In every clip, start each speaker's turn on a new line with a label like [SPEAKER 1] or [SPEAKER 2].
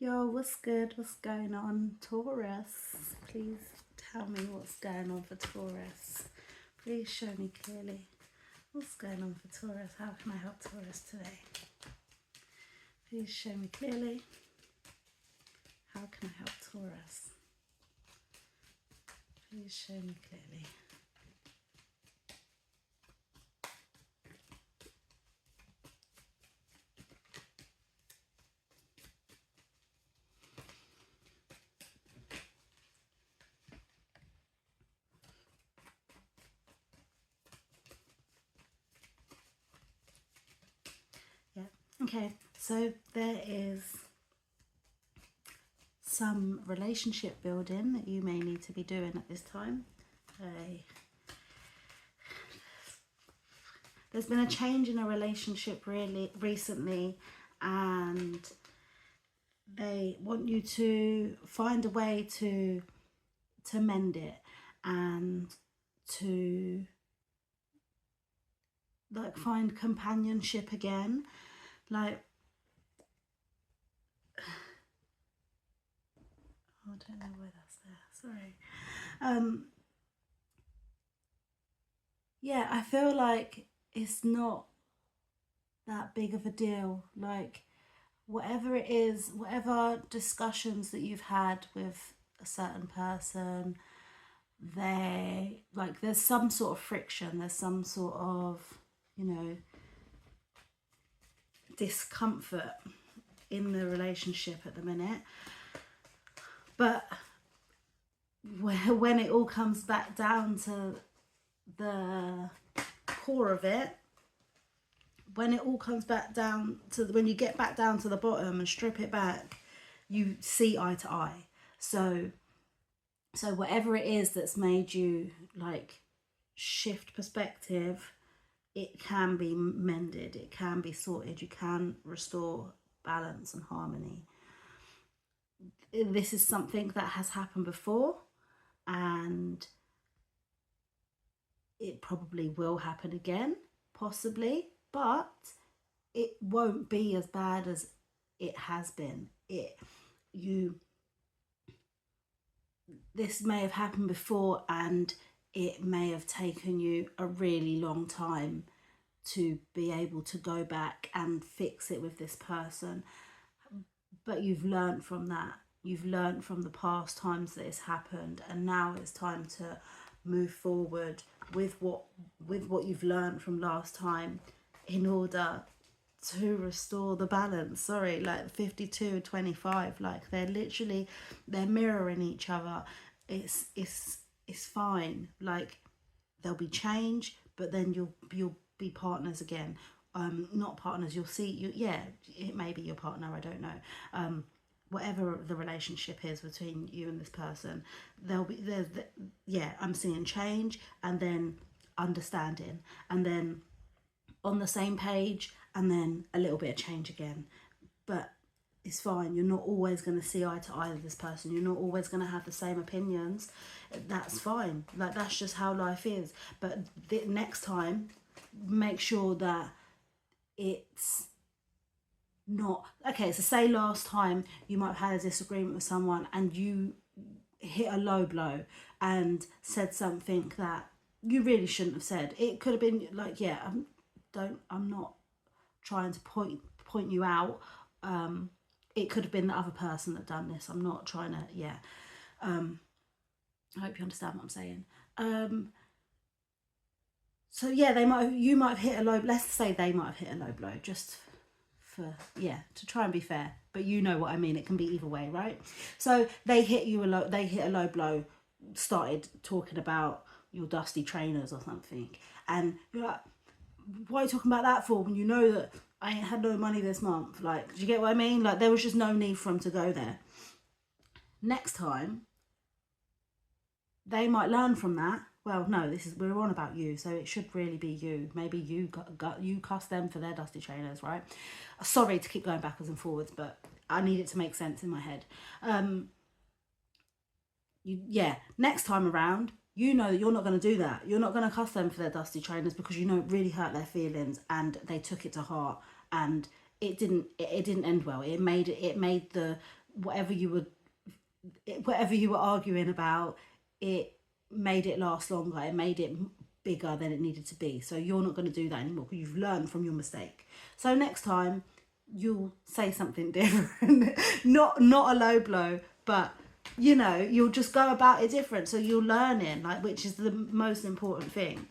[SPEAKER 1] Yo, what's good? What's going on? Taurus, please tell me what's going on for Taurus. Please show me clearly what's going on for Taurus. How can I help Taurus today? Please show me clearly. How can I help Taurus? Please show me clearly. Yeah. Okay. So there is some relationship building that you may need to be doing at this time. There's been a change in a relationship really recently, and they want you to find a way to mend it and to like find companionship again. Like, oh, I don't know why that's there, sorry. Yeah, I feel like it's not that big of a deal. Like, whatever it is, whatever discussions that you've had with a certain person, they like there's some sort of friction, there's some sort of, discomfort in the relationship at the minute. But when it all comes back down to the core of it, when it all comes back down to when you get back down to the bottom and strip it back, you see eye to eye. So whatever it is that's made you like shift perspective, it can be mended, it can be sorted, you can restore balance and harmony. This is something that has happened before, and it probably will happen again, possibly, but it won't be as bad as it has been. This may have happened before, and it may have taken you a really long time to be able to go back and fix it with this person, but you've learned from that. You've learned from the past times that it's happened, and now it's time to move forward with what you've learned from last time in order to restore the balance. Sorry, like 52 25, like they're mirroring each other. It's fine. Like, there'll be change, but then you'll be partners again. Not partners, you'll see you, yeah, it may be your partner, I don't know. Whatever the relationship is between you and this person, yeah, I'm seeing change, and then understanding, and then on the same page, and then a little bit of change again. But it's fine. You're not always going to see eye to eye with this person. You're not always going to have the same opinions. That's fine. Like, that's just how life is. But the next time, make sure that it's not okay. So say last time you might have had a disagreement with someone, and you hit a low blow and said something that you really shouldn't have said. It could have been like, yeah, I'm not trying to point you out. It could have been the other person that done this. I'm not trying to, yeah. I hope you understand what I'm saying. So yeah, you might have hit a low. Let's say they might have hit a low blow, just for, yeah, to try and be fair. But you know what I mean. It can be either way, right? So they hit a low blow, started talking about your dusty trainers or something, and you're like, why are you talking about that for, when you know that I ain't had no money this month? Like, do you get what I mean? Like, there was just no need for them to go there. Next time, they might learn from that. Well, no, we're on about you, so it should really be you. Maybe you cuss them for their dusty trainers, right? Sorry to keep going backwards and forwards, but I need it to make sense in my head. Next time around, you know that you're not going to do that. You're not going to cuss them for their dusty trainers, because you know it really hurt their feelings and they took it to heart, and it didn't end well. It made whatever you were arguing about, it made it last longer. It made it bigger than it needed to be. So you're not going to do that anymore because you've learned from your mistake. So next time you'll say something different. not a low blow, but you know, you'll just go about it different. So you're learning, like, which is the most important thing.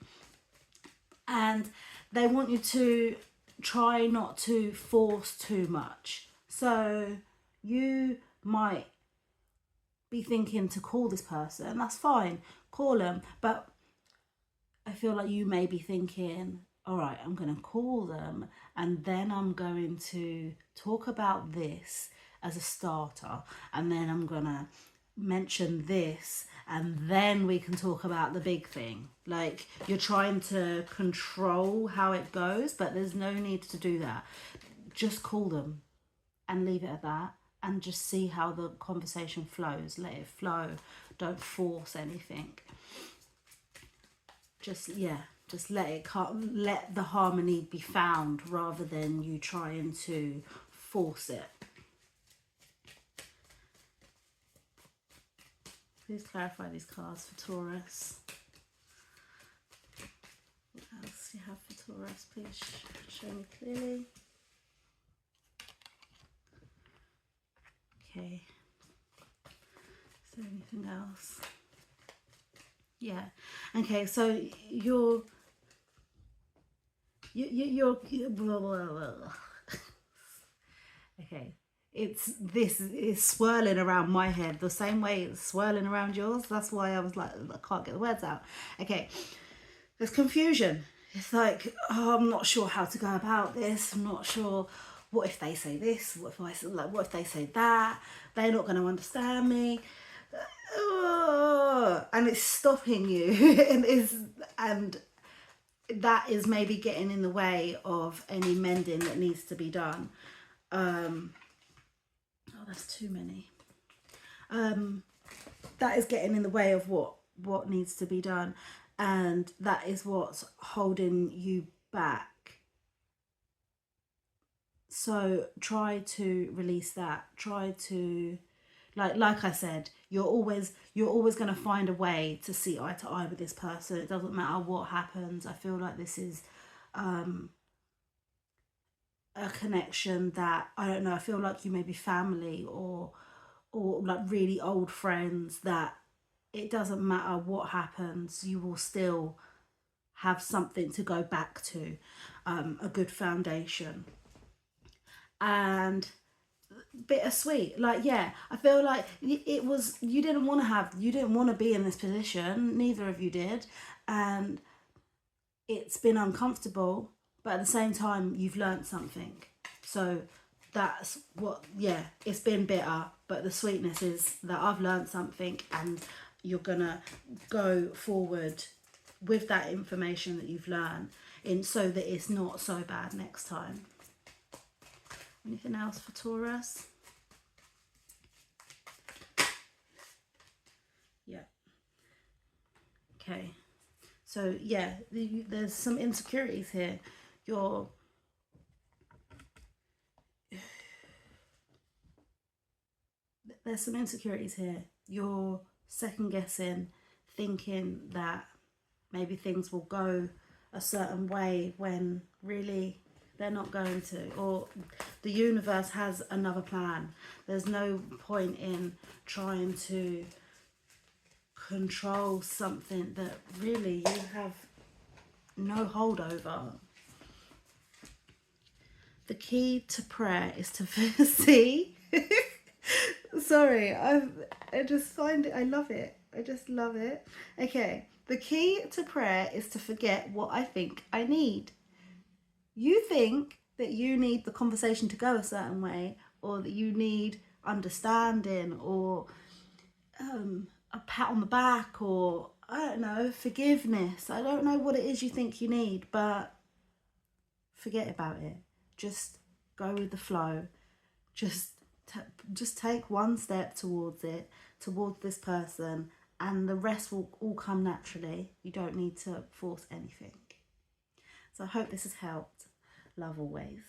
[SPEAKER 1] And they want you to try not to force too much. So you might be thinking to call this person, that's fine, call them. But I feel like you may be thinking, all right, I'm going to call them and then I'm going to talk about this as a starter, and then I'm going to mention this, and then we can talk about the big thing. Like, you're trying to control how it goes, but there's no need to do that. Just call them and leave it at that, and just see how the conversation flows. Let it flow. Don't force anything. Just let the harmony be found rather than you trying to force it. Please clarify these cards for Taurus. What else do you have for Taurus? Please show me clearly. Okay. Is there anything else? Yeah. Okay, so you're blah, blah, blah. Okay. This is swirling around my head the same way it's swirling around yours. That's why I was like, I can't get the words out. Okay, there's confusion. It's like, oh, I'm not sure how to go about this. I'm not sure. What if they say this? What if they say that? They're not going to understand me. And it's stopping you. and that is maybe getting in the way of any mending that needs to be done. That's too many. That is getting in the way of what needs to be done, and that is what's holding you back. So try to release that. Try to, like I said, you're always going to find a way to see eye to eye with this person. It doesn't matter what happens. I feel like this is a connection that, I don't know, I feel like you may be family or like really old friends, that it doesn't matter what happens, you will still have something to go back to, a good foundation. And bittersweet, like, yeah, I feel like it was, you didn't want to be in this position, neither of you did, and it's been uncomfortable, but at the same time you've learned something. So that's what, yeah, it's been bitter, but the sweetness is that I've learned something, and you're gonna go forward with that information that you've learned, so that it's not so bad next time. Anything else for Taurus? Yeah. Okay. So yeah, there's some insecurities here. There's some insecurities here. You're second guessing, thinking that maybe things will go a certain way when really they're not going to, or the universe has another plan. There's no point in trying to control something that really you have no hold over. The key to prayer is to see. Sorry, I just find it, I love it. I just love it. Okay, the key to prayer is to forget what I think I need. You think that you need the conversation to go a certain way, or that you need understanding, or a pat on the back, or I don't know, forgiveness. I don't know what it is you think you need, but forget about it. Just go with the flow. Just take one step towards it, towards this person, and the rest will all come naturally. You don't need to force anything. So I hope this has helped. Love always.